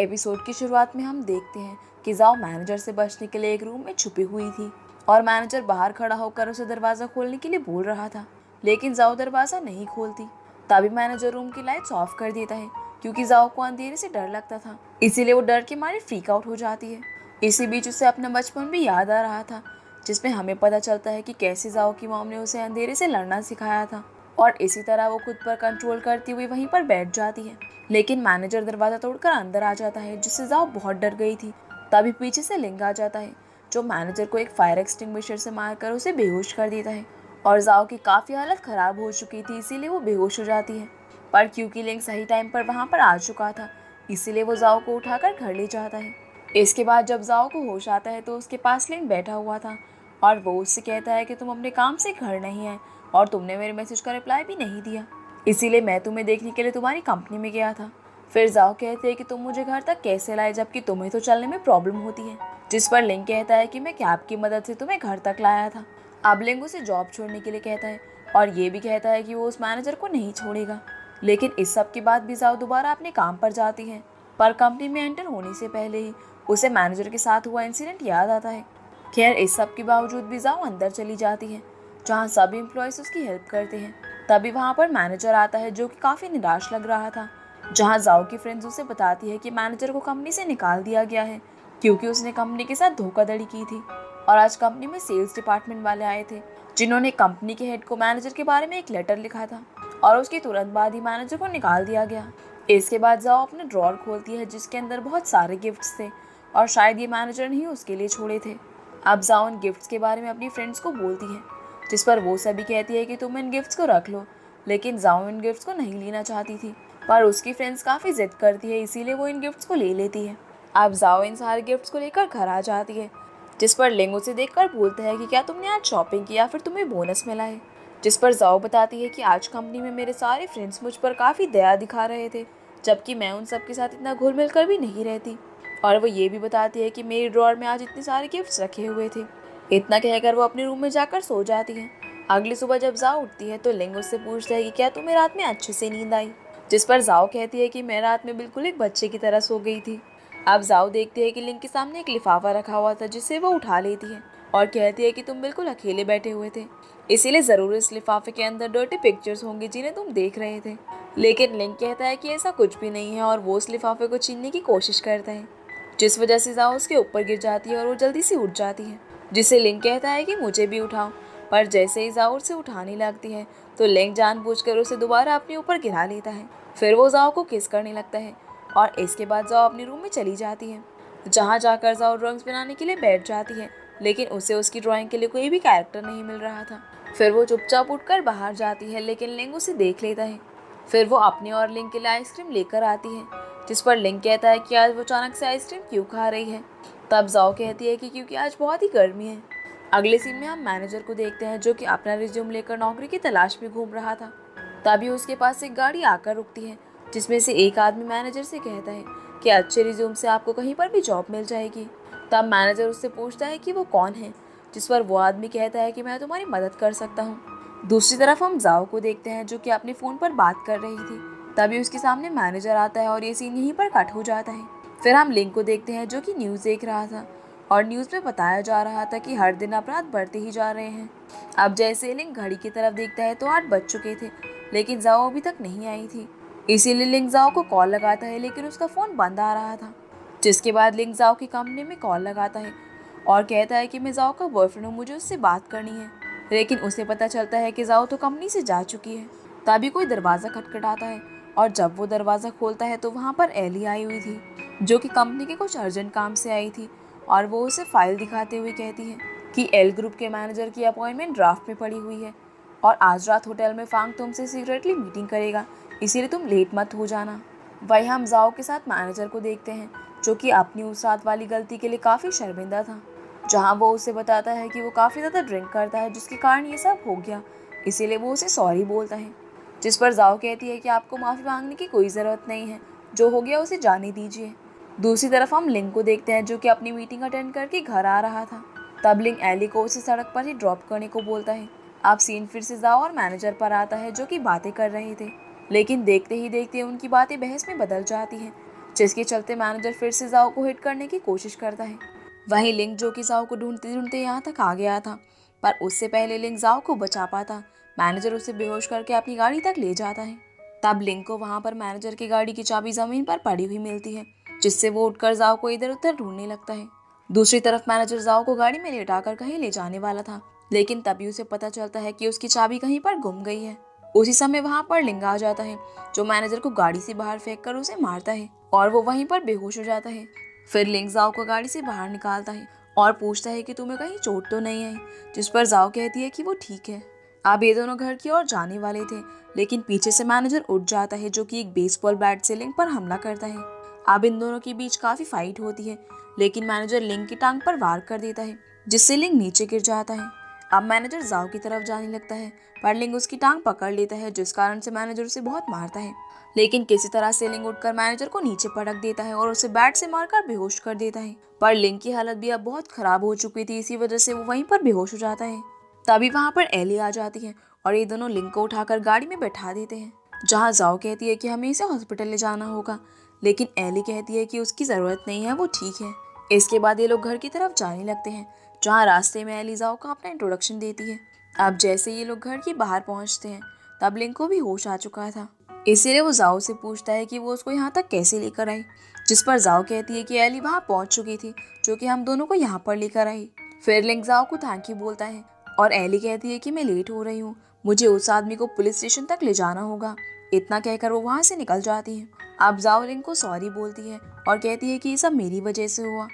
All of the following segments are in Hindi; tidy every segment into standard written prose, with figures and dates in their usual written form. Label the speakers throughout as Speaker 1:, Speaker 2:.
Speaker 1: एपिसोड की शुरुआत में हम देखते हैं कि जाओ मैनेजर से बचने के लिए एक रूम में छुपी हुई थी और मैनेजर बाहर खड़ा होकर उसे दरवाज़ा खोलने के लिए बोल रहा था, लेकिन जाओ दरवाज़ा नहीं खोलती। तभी मैनेजर रूम की लाइट्स ऑफ कर देता है क्योंकि जाओ को अंधेरे से डर लगता था, इसीलिए वो डर के मारे फ्रीक आउट हो जाती है। इसी बीच उसे अपना बचपन भी याद आ रहा था, जिसमें हमें पता चलता है कि कैसे जाओ की मॉम ने उसे अंधेरे से लड़ना सिखाया था और इसी तरह वो खुद पर कंट्रोल करती हुई वहीं पर बैठ जाती है। लेकिन मैनेजर दरवाज़ा तोड़कर अंदर आ जाता है, जिससे जाओ बहुत डर गई थी। तभी पीछे से लिंग आ जाता है जो मैनेजर को एक फायर एक्सटिंग्विशर से मारकर उसे बेहोश कर देता है और जाओ की काफ़ी हालत ख़राब हो चुकी थी, इसीलिए वो बेहोश हो जाती है। पर क्योंकि लिंग सही टाइम पर वहाँ पर आ चुका था, इसीलिए वो जाओ को उठाकर घर ले जाता है। इसके बाद जब जाओ को होश आता है तो उसके पास लिंग बैठा हुआ था और वो उससे कहता है कि तुम अपने काम से घर नहीं आए और तुमने मेरे मैसेज का रिप्लाई भी नहीं दिया, इसीलिए मैं तुम्हें देखने के लिए तुम्हारी कंपनी में गया था। फिर जाओ कहते हैं कि तुम मुझे घर तक कैसे लाए जबकि तुम्हें तो चलने में प्रॉब्लम होती है, जिस पर लिंग कहता है कि मैं कैब की मदद से तुम्हें घर तक लाया था। अब लिंग उसे जॉब छोड़ने के लिए कहता है और ये भी कहता है कि वो उस मैनेजर को नहीं छोड़ेगा। लेकिन इस सब के बाद भी जाओ दोबारा अपने काम पर जाती है, पर कंपनी में एंटर होने से पहले ही उसे मैनेजर के साथ हुआ इंसिडेंट याद आता है। खैर इस सब के बावजूद भी जाओ अंदर चली जाती है जहाँ सभी एम्प्लॉयज़ उसकी हेल्प करते हैं। तभी वहाँ पर मैनेजर आता है जो कि काफ़ी निराश लग रहा था, जहाँ जाओ की फ्रेंड्स उसे बताती है कि मैनेजर को कंपनी से निकाल दिया गया है क्योंकि उसने कंपनी के साथ धोखाधड़ी की थी। और आज कंपनी में सेल्स डिपार्टमेंट वाले आए थे जिन्होंने कंपनी के हेड को मैनेजर के बारे में एक लेटर लिखा था और उसके तुरंत बाद ही मैनेजर को निकाल दिया गया। इसके बाद जाओ अपना ड्रॉर खोलती है जिसके अंदर बहुत सारे गिफ्ट्स थे और शायद ये मैनेजर ने ही उसके लिए छोड़े थे। अब जाओ इन गिफ्ट्स के बारे में अपनी फ्रेंड्स को बोलती है, जिस पर वो सभी कहती है कि तुम इन गिफ्ट्स को रख लो। लेकिन जाओ इन गिफ्ट्स को नहीं लेना चाहती थी, पर उसकी फ्रेंड्स काफ़ी जिद करती है, इसीलिए वो इन गिफ्ट्स को ले लेती है। अब जाओ इन सारे गिफ्ट्स को लेकर घर आ जाती है, जिस पर लिंग उसे देखकर बोलता है कि क्या तुमने आज शॉपिंग की या फिर तुम्हें बोनस मिला है। जिस पर जाओ बताती है कि आज कंपनी में मेरे सारे फ्रेंड्स मुझ पर काफ़ी दया दिखा रहे थे, जबकि मैं उन सब के साथ इतना घुल मिल कर भी नहीं रहती। और वो ये भी बताती है कि मेरी ड्रॉर में आज इतने सारे गिफ्ट्स रखे हुए थे। इतना कहकर वो अपने रूम में जाकर सो जाती है। अगली सुबह जब जाओ उठती है तो लिंग उससे पूछता है कि क्या तुम्हें रात में अच्छे से नींद आई, जिस पर जाओ कहती है कि मैं रात में बिल्कुल एक बच्चे की तरह सो गई थी। अब जाओ देखती है कि लिंग के सामने एक लिफाफा रखा हुआ था जिसे वो उठा लेती है और कहती है कि तुम बिल्कुल अकेले बैठे हुए थे, इसीलिए ज़रूर इस लिफाफे के अंदर डर्टी पिक्चर्स होंगे जिन्हें तुम देख रहे थे। लेकिन लिंग कहता है कि ऐसा कुछ भी नहीं है और वो उस लिफाफे को छीनने की कोशिश करता है, जिस वजह से जाओ उसके ऊपर गिर जाती है और वो जल्दी से उठ जाती है, जिसे लिंग कहता है कि मुझे भी उठाओ। पर जैसे ही जाओ उसे उठाने लगती है तो लिंग जानबूझकर उसे दोबारा अपने ऊपर गिरा लेता है। फिर वो जाओ को किस करने लगता है और इसके बाद जाओ अपने रूम में चली जाती है, जहाँ जाकर जाओ ड्राइंग्स बनाने के लिए बैठ जाती है, लेकिन उसे उसकी ड्राइंग के लिए कोई भी कैरेक्टर नहीं मिल रहा था। फिर वो चुपचाप उठकर बाहर जाती है, लेकिन लिंग उसे देख लेता है। फिर वो अपने और लिंग के लिए आइसक्रीम लेकर आती है, जिस पर लिंग कहता है कि आज वो अचानक से आइसक्रीम क्यों खा रही है। तब जाओ कहती है कि क्योंकि आज बहुत ही गर्मी है। अगले सीन में हम मैनेजर को देखते हैं जो कि अपना रिज्यूम लेकर नौकरी की तलाश में घूम रहा था। तभी उसके पास एक गाड़ी आकर रुकती है, जिसमें से एक आदमी मैनेजर से कहता है कि अच्छे रिज्यूम से आपको कहीं पर भी जॉब मिल जाएगी। तब मैनेजर उससे पूछता है कि वो कौन है, जिस पर वो आदमी कहता है कि मैं तुम्हारी मदद कर सकता हूँ। दूसरी तरफ हम जाओ को देखते हैं जो कि अपने फ़ोन पर बात कर रही थी। तभी उसके सामने मैनेजर आता है और ये सीन यहीं पर कट हो जाता है। फिर हम लिंक को देखते हैं जो कि न्यूज़ देख रहा था और न्यूज़ में बताया जा रहा था कि हर दिन अपराध बढ़ते ही जा रहे हैं। अब जैसे लिंक घड़ी की तरफ देखता है तो 8 बज चुके थे, लेकिन जाओ अभी तक नहीं आई थी, इसीलिए लिंक जाओ को कॉल लगाता है, लेकिन उसका फ़ोन बंद आ रहा था। जिसके बाद लिंक जाओ की कंपनी में कॉल लगाता है और कहता है कि मैं जाओ का बॉयफ्रेंड हूँ, मुझे उससे बात करनी है। लेकिन उसे पता चलता है कि जाओ तो कंपनी से जा चुकी है। तभी कोई दरवाज़ा खटखटाता है और जब वो दरवाज़ा खोलता है तो वहाँ पर एली आई हुई थी, जो कि कंपनी के कुछ अर्जेंट काम से आई थी और वो उसे फाइल दिखाते हुए कहती है कि एल ग्रुप के मैनेजर की अपॉइंटमेंट ड्राफ्ट में पड़ी हुई है और आज रात होटल में फांग तुमसे सीक्रेटली मीटिंग करेगा, इसीलिए तुम लेट मत हो जाना। वही हम जाओ के साथ मैनेजर को देखते हैं जो कि अपनी उस रात वाली गलती के लिए काफ़ी शर्मिंदा था, जहाँ वो उसे बताता है कि वो काफ़ी ज़्यादा ड्रिंक करता है जिसके कारण ये सब हो गया, इसीलिए वो उसे सॉरी बोलता है। जिस पर जाओ कहती है कि आपको माफ़ी मांगने की कोई ज़रूरत नहीं है, जो हो गया उसे जाने दीजिए। दूसरी तरफ हम लिंक को देखते हैं जो कि अपनी मीटिंग अटेंड करके घर आ रहा था। तब लिंक एली को उसे सड़क पर ही ड्रॉप करने को बोलता है। अब सीन फिर से जाओ और मैनेजर पर आता है जो कि बातें कर रहे थे, लेकिन देखते ही देखते उनकी बातें बहस में बदल जाती हैं, जिसके चलते मैनेजर फिर से जाओ को हिट करने की कोशिश करता है। वहीं लिंग, जो कि जाओ को ढूंढते ढूंढते यहाँ तक आ गया था, पर उससे पहले लिंग जाओ को बचा पाता। मैनेजर उसे बेहोश करके अपनी गाड़ी तक ले जाता है। तब लिंग को वहां पर मैनेजर की गाड़ी की चाबी जमीन पर पड़ी हुई मिलती है, जिससे वो उठकर जाओ को इधर उधर ढूंढने लगता है। दूसरी तरफ मैनेजर जाओ को गाड़ी में लेटाकर कहीं ले जाने वाला था, लेकिन तभी उसे पता चलता है कि उसकी चाबी कहीं पर गुम गई है। उसी समय वहां पर लिंग आ जाता है, जो मैनेजर को गाड़ी से बाहर फेंक कर उसे मारता है और वो वहीं पर बेहोश हो जाता है। फिर लिंग जाओ को गाड़ी से बाहर निकालता है और पूछता है कि तुम्हें कहीं चोट तो नहीं आई, जिस पर जाओ कहती है कि वो ठीक है। अब ये दोनों घर की ओर जाने वाले थे, लेकिन पीछे से मैनेजर उठ जाता है, जो कि एक बेसबॉल बैट से लिंग पर हमला करता है। अब इन दोनों के बीच काफी फाइट होती है, लेकिन मैनेजर लिंग की टांग पर वार कर देता है, जिससे लिंग नीचे गिर जाता है। अब मैनेजर जाओ की तरफ जाने लगता है, पर लिंग उसकी टांग पकड़ लेता है, जिस कारण से मैनेजर उसे बहुत मारता है। लेकिन किसी तरह से लिंग उठकर मैनेजर को नीचे पटक देता है और उसे बैट से मारकर बेहोश कर देता है। पर लिंग की हालत भी अब बहुत खराब हो चुकी थी, इसी वजह से वो वहीं पर बेहोश हो जाता है। तभी वहां पर एली आ जाती है और ये दोनों लिंग को उठाकर गाड़ी में बैठा देते हैं, जहां जाओ कहती है कि हमें इसे हॉस्पिटल ले जाना होगा, लेकिन एली कहती है कि उसकी जरूरत नहीं है, वो ठीक है। इसके बाद ये लोग घर की तरफ जाने लगते हैं, जहाँ रास्ते में एली जाओ को अपना इंट्रोडक्शन देती है। अब जैसे ये लोग घर के बाहर पहुंचते हैं, तब लिंग को भी होश आ चुका था, इसीलिए वो जाओ से पूछता है कि वो उसको यहाँ तक कैसे लेकर आई, जिस पर जाओ कहती है कि एली वहाँ पहुंच चुकी थी, जो कि हम दोनों को यहाँ पर लेकर आई। फिर लिंग जाओ को थैंक यू बोलता है और एली कहती है कि मैं लेट हो रही हूँ, मुझे उस आदमी को पुलिस स्टेशन तक ले जाना होगा। इतना कहकर वो वहाँ से निकल जाती है। अब जाओ लिंग को सॉरी बोलती है और कहती है कि ये सब मेरी वजह से हुआ,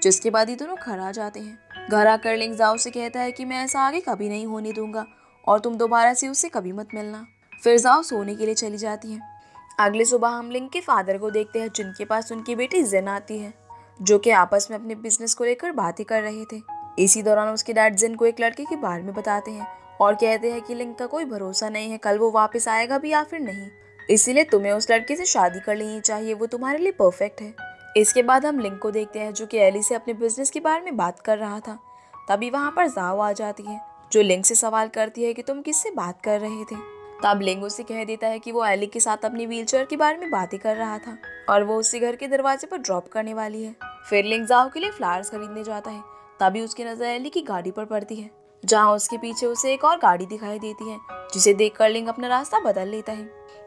Speaker 1: जिसके बाद ये दोनों घर आ जाते हैं। घर आकर लिंग जाओ से कहता है कि मैं ऐसा आगे कभी नहीं होने दूंगा और तुम दोबारा से उससे कभी मत मिलना। फिर जाओ सोने के लिए चली जाती है। अगली सुबह हम लिंग के फादर को देखते हैं, जिनके पास उनकी बेटी जिन आती है, जो कि आपस में अपने बिजनेस को लेकर बातें कर रहे थे। इसी दौरान उसके डैड जिन को एक लड़के के बारे में बताते हैं और कहते हैं कि लिंग का कोई भरोसा नहीं है, कल वो वापस आएगा भी या फिर नहीं, इसीलिए तुम्हें उस लड़के से शादी कर लेनी चाहिए, वो तुम्हारे लिए परफेक्ट है। इसके बाद हम लिंग को देखते हैं, जो कि एली से अपने बिजनेस के बारे में बात कर रहा था। तभी वहाँ पर जाओ आ जाती है, जो लिंग से सवाल करती है कि तुम किससे बात कर रहे थे। तब लिंग उसे कह देता है कि वो एली के साथ अपनी व्हीलचेयर के बारे में बातें कर रहा था और वो उसे घर के दरवाजे पर ड्रॉप करने वाली है। फिर लिंग जाओ के लिए फ्लावर्स खरीदने जाता है, तभी उसकी नजर एली की गाड़ी पर पड़ती है, जहाँ उसके पीछे उसे एक और गाड़ी दिखाई देती है, जिसे देखकर लिंग अपना रास्ता बदल लेता है,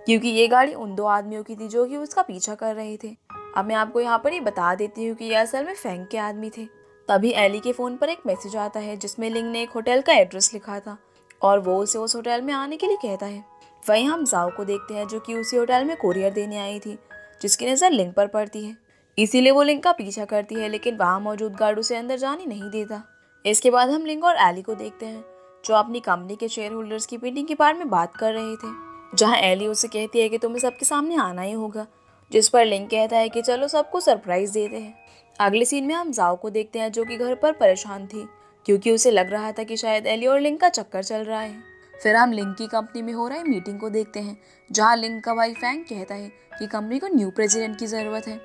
Speaker 1: क्योंकि ये गाड़ी उन दो आदमियों की थी जो कि उसका पीछा कर रहे थे। अब मैं आपको यहाँ पर ही बता देती हूँ कि ये असल में फैंग के आदमी थे। तभी एली के फोन पर एक मैसेज आता है, जिसमें लिंग ने एक होटल का एड्रेस लिखा था और वो उसे उस होटल में आने के लिए कहता है। वहीं हम जाओ को देखते हैं, जो कि उसी होटल में कोरियर देने आई थी, जिसकी नज़र लिंग पर पड़ती है, इसीलिए वो लिंग का पीछा करती है, लेकिन वहाँ मौजूद गार्ड उसे अंदर जाने नहीं देता। इसके बाद हम लिंग और एली को देखते हैं, जो अपनी कंपनी के शेयर होल्डर्स की मीटिंग के बारे में बात कर रहे थे, जहाँ एली उसे कहती है कि तुम्हें सबके सामने आना ही होगा, जिस पर लिंग कहता है कि चलो सबको सरप्राइज देते हैं। अगले सीन में हम जाओ को देखते हैं, जो कि घर पर परेशान थी, क्योंकि उसे लग रहा था कि शायद एली और लिंग का चक्कर चल रहा है। फिर हम लिंग की कंपनी में हो रही मीटिंग को देखते हैं, जहाँ लिंग का भाई फैंग कहता है कि कंपनी को न्यू प्रेसिडेंट की ज़रूरत है,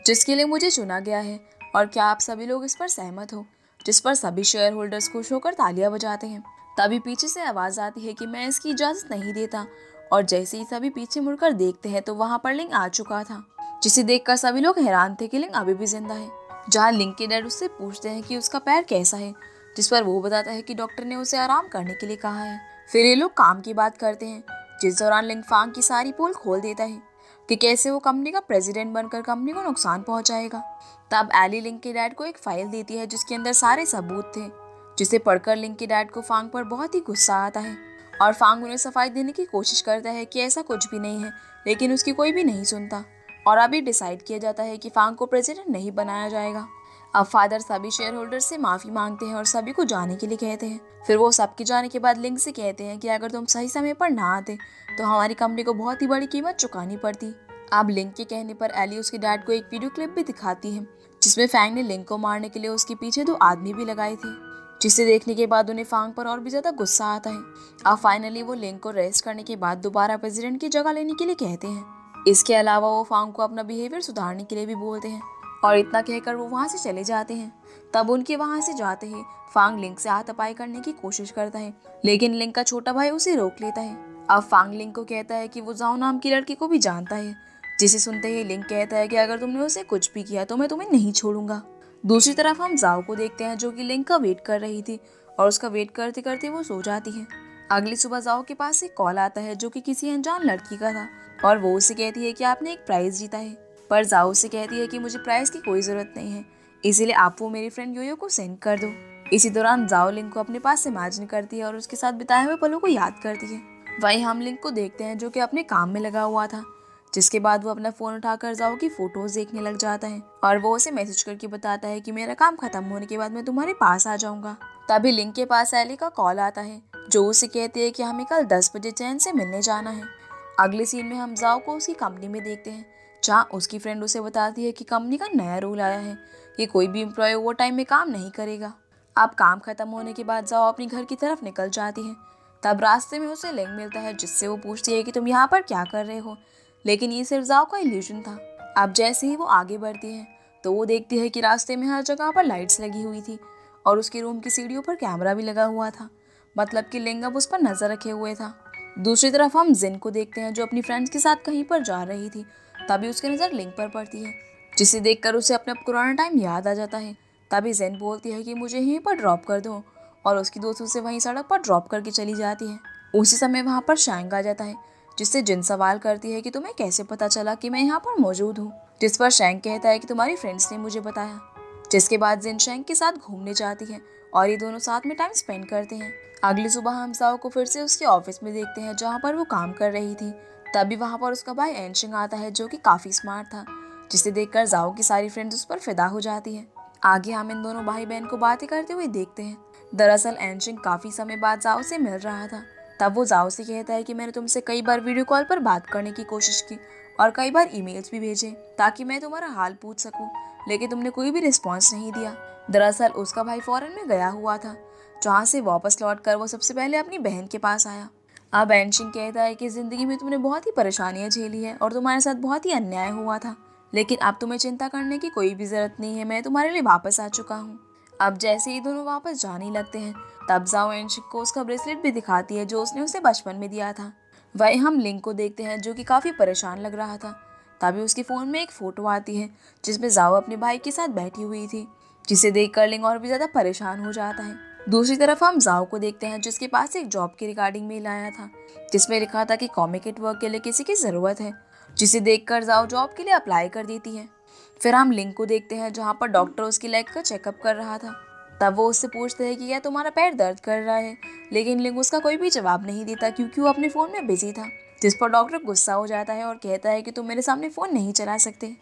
Speaker 1: जिसके लिए मुझे चुना गया है, और क्या आप सभी लोग इस पर सहमत हो, जिस पर सभी शेयर होल्डर्स खुश होकर तालियां बजाते हैं। तभी पीछे से आवाज़ आती है कि मैं इसकी इजाज़त नहीं देता, और जैसे ही सभी पीछे मुड़कर देखते हैं तो वहाँ पर लिंग आ चुका था, जिसे देखकर सभी लोग हैरान थे कि लिंग अभी भी जिंदा है। जहाँ लिंग के डैड उससे पूछते हैं कि उसका पैर कैसा है, जिस पर वो बताता है कि डॉक्टर ने उसे आराम करने के लिए कहा है। फिर ये लोग काम की बात करते हैं, जिस दौरान लिंग फांग की सारी पोल खोल देता है कि कैसे वो कंपनी का प्रेसिडेंट बनकर कंपनी को नुकसान पहुंचाएगा। तब एली लिंग के डैड को एक फाइल देती है, जिसके अंदर सारे सबूत थे, जिसे पढ़कर लिंग के डैड को फांग पर बहुत ही गुस्सा आता है और फांग उन्हें सफाई देने की कोशिश करता है कि ऐसा कुछ भी नहीं है, लेकिन उसकी कोई भी नहीं सुनता और अभी डिसाइड किया जाता है कि फांग को प्रेसिडेंट नहीं बनाया जाएगा। अब फादर सभी शेयर होल्डर से माफ़ी मांगते हैं और सभी को जाने के लिए कहते हैं। फिर वो सबके जाने के बाद लिंग से कहते हैं कि अगर तुम सही समय पर ना आते तो हमारी कंपनी को बहुत ही बड़ी कीमत चुकानी पड़ती। अब लिंग के कहने पर एली उसके डैड को एक वीडियो क्लिप भी दिखाती है, जिसमें फैंग ने लिंग को मारने के लिए उसके पीछे 2 आदमी भी लगाए थे, जिसे देखने के बाद उन्हें फांग पर और भी ज़्यादा गुस्सा आता है। अब फाइनली वो लिंग को रेस्ट करने के बाद दोबारा प्रेसिडेंट की जगह लेने के लिए कहते हैं। इसके अलावा वो फांग को अपना बिहेवियर सुधारने के लिए भी बोलते हैं और इतना कहकर वो वहाँ से चले जाते हैं। तब उनके वहाँ से जाते ही फांग लिंग से हाथापाई करने की कोशिश करता है, लेकिन लिंग का छोटा भाई उसे रोक लेता है। अब फांग लिंग को कहता है कि वो जाओ नाम की लड़की को भी जानता है, जिसे सुनते ही लिंग कहता है कि अगर तुमने उसे कुछ भी किया तो मैं तुम्हें नहीं छोड़ूंगा। दूसरी तरफ हम जाओ को देखते हैं जो कि लिंग का वेट कर रही थी और उसका वेट करते करते वो सो जाती है। अगली सुबह जाओ के पास एक कॉल आता है जो कि किसी अनजान लड़की का था और वो उसे कहती है कि आपने एक प्राइज जीता है। पर जाओ उसे कहती है कि मुझे प्राइज की कोई जरूरत नहीं है, इसीलिए आप वो मेरी फ्रेंड योयो को सेंड कर दो। इसी दौरान जाओ लिंग को अपने पास इमेजिन करती है और उसके साथ बिताए हुए पलों को याद करती है। वहीं हम लिंग को देखते हैं जो कि अपने काम में लगा हुआ था, जिसके बाद वो अपना फोन उठाकर जाओ की फोटोज देखने लग जाता है और वो उसे मैसेज करके बताता है कि मेरा काम खत्म होने के बाद मैं तुम्हारे पास आ जाऊंगा। तभी लिंग के पास एली का कॉल आता है जो उसे कहती है कि हमें कल 10 बजे चैन से मिलने जाना है। अगले सीन में हम जाओ को उसकी कंपनी में देखते हैं जहाँ उसकी फ्रेंड उसे बताती है कि कंपनी का नया रूल आया है कि कोई भी एम्प्लॉय ओवर टाइम में काम नहीं करेगा। अब काम खत्म होने के बाद जाओ अपनी घर की तरफ निकल जाती है। तब रास्ते में उसे लिंग मिलता है जिससे वो पूछती है कि तुम यहाँ पर क्या कर रहे हो, लेकिन ये सिर्फ जाओ का इल्यूजन था। अब जैसे ही वो आगे बढ़ती है तो वो देखती है कि रास्ते में हर जगह पर लाइट्स लगी हुई थी और उसके रूम की सीढ़ियों पर कैमरा भी लगा हुआ था, मतलब कि लिंग अब उस पर नजर रखे हुए था। दूसरी तरफ हम जिन को देखते हैं जो अपनी फ्रेंड्स के साथ कहीं पर जा रही थी। तभी उसकी नज़र लिंग पर पड़ती है जिसे देखकर उसे अपना पुराना टाइम याद आ जाता है। तभी जिन बोलती है कि मुझे यहीं पर ड्रॉप कर दो और उसकी दोस्त उसे वहीं सड़क पर ड्रॉप करके चली जाती है। उसी समय वहाँ पर शैंग आ जाता है जिससे जिन सवाल करती है कि तुम्हें कैसे पता चला कि मैं यहाँ पर मौजूद हूँ, जिस पर शैंग कहता है कि तुम्हारी फ्रेंड्स ने मुझे बताया। जिसके बाद जिन शैंग के साथ घूमने जाती है और ये दोनों साथ में टाइम स्पेंड करते हैं। अगली सुबह हम साओ को फिर से उसके ऑफिस में देखते हैं जहाँ पर वो काम कर रही थी। तभी वहाँ पर उसका भाई एनशिंग आता है जो कि काफी स्मार्ट था, जिसे देखकर जाओ की सारी फ्रेंड्स उस पर फिदा हो जाती है। आगे हम इन दोनों भाई बहन को बातें करते हुए देखते हैं। दरअसल एनशिंग काफी समय बाद जाओ से मिल रहा था। तब वो जाओ से कहता है कि मैंने तुमसे कई बार वीडियो कॉल पर बात करने की कोशिश की और कई बार ईमेल्स भी भेजे ताकि मैं तुम्हारा हाल पूछ सकूं, लेकिन तुमने कोई भी रिस्पॉन्स नहीं दिया। दरअसल उसका भाई फॉरेन में गया हुआ था जहाँ से वापस लौटकर वो सबसे पहले अपनी बहन के पास आया। अब एनशिंग कहता है कि जिंदगी में तुमने बहुत ही परेशानियां झेली है और तुम्हारे साथ बहुत ही अन्याय हुआ था, लेकिन अब तुम्हें चिंता करने की कोई भी जरूरत नहीं है, मैं तुम्हारे लिए वापस आ चुका हूँ। अब जैसे ही दोनों वापस जाने लगते हैं तब जाओ एनशिंग को उसका ब्रेसलेट भी दिखाती है जो उसने उसे बचपन में दिया था। वहीं हम लिंग को देखते हैं जो कि काफी परेशान लग रहा था। तभी उसके फोन में एक फोटो आती है जिसमें जाओ अपने भाई के साथ बैठी हुई थी, जिसे देखकर लिंग और भी ज्यादा परेशान हो जाता है। दूसरी तरफ हम जाओ को देखते हैं जिसके पास एक जॉब के रिगार्डिंग मेल आया था जिसमें लिखा था कि कॉमिकेट वर्क के लिए किसी की जरूरत है, जिसे देखकर जाओ जॉब के लिए अप्लाई कर देती है। फिर हम लिंग को देखते हैं जहाँ पर डॉक्टर उसकी लेग का चेकअप कर रहा था। तब वो उससे पूछते हैं कि क्या तुम्हारा पैर दर्द कर रहा है, लेकिन लिंग उसका कोई भी जवाब नहीं देता क्योंकि वो अपने फ़ोन में बिजी था। जिस पर डॉक्टर गुस्सा हो जाता है और कहता है कि तुम मेरे सामने फ़ोन नहीं चला सकते।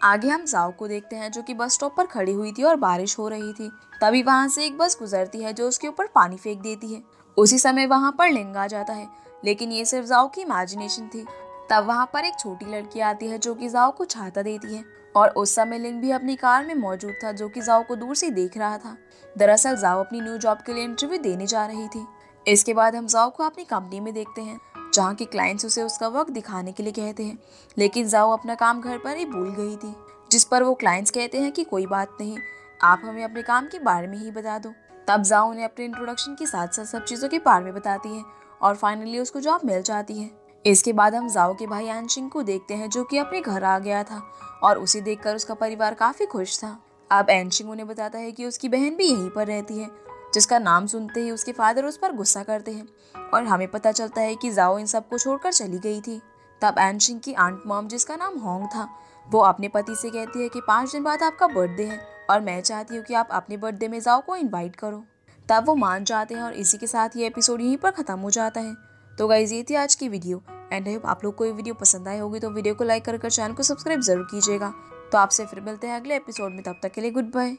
Speaker 1: आगे हम जाओ को देखते हैं जो कि बस स्टॉप पर खड़ी हुई थी और बारिश हो रही थी। तभी वहाँ से एक बस गुजरती है जो उसके ऊपर पानी फेंक देती है। उसी समय वहाँ पर लिंग आ जाता है, लेकिन ये सिर्फ जाओ की इमेजिनेशन थी। तब वहाँ पर एक छोटी लड़की आती है जो कि जाओ को छाता देती है और उस समय लिंग भी अपनी कार में मौजूद था जो कि जाओ को दूर से देख रहा था। दरअसल जाओ अपनी न्यू जॉब के लिए इंटरव्यू देने जा रही थी। इसके बाद हम जाओ को अपनी कंपनी में देखते हैं जहाँ के क्लाइंट्स उसे उसका वर्क दिखाने के लिए कहते हैं, लेकिन जाओ अपना काम घर पर ही भूल गई थी। जिस पर वो क्लाइंट्स कहते हैं कि कोई बात नहीं, आप हमें अपने काम के बारे में ही बता दो। तब जाओ उन्हें अपने इंट्रोडक्शन के साथ साथ सब चीज़ों के बारे में बताती है और फाइनली उसको जॉब मिल जाती है। इसके बाद हम जाओ के भाई एनशिंग को देखते हैं जो कि अपने घर आ गया था और उसे देखकर उसका परिवार काफी खुश था। अब एनशिंग उन्हें बताता है कि उसकी बहन भी यहीं पर रहती है, जिसका नाम सुनते ही उसके फादर उस पर गुस्सा करते हैं और हमें पता चलता है कि जाओ इन सबको छोड़कर चली गई थी। तब एनशिंग की आंट मॉम, जिसका नाम होंग था, वो अपने पति से कहती है कि 5 दिन बाद आपका बर्थडे है और मैं चाहती हूँ कि आप अपने बर्थडे में जाओ को इनवाइट करो। तब वो मान जाते हैं और इसी के साथ ये एपिसोड यहीं पर खत्म हो जाता है। तो गाइस ये थी आज की वीडियो एंड आई होप आप लोग को ये वीडियो पसंद आई होगी, तो वीडियो को लाइक कर चैनल को सब्सक्राइब जरूर कीजिएगा। तो आपसे फिर मिलते हैं अगले एपिसोड में, तब तक के लिए गुड बाय।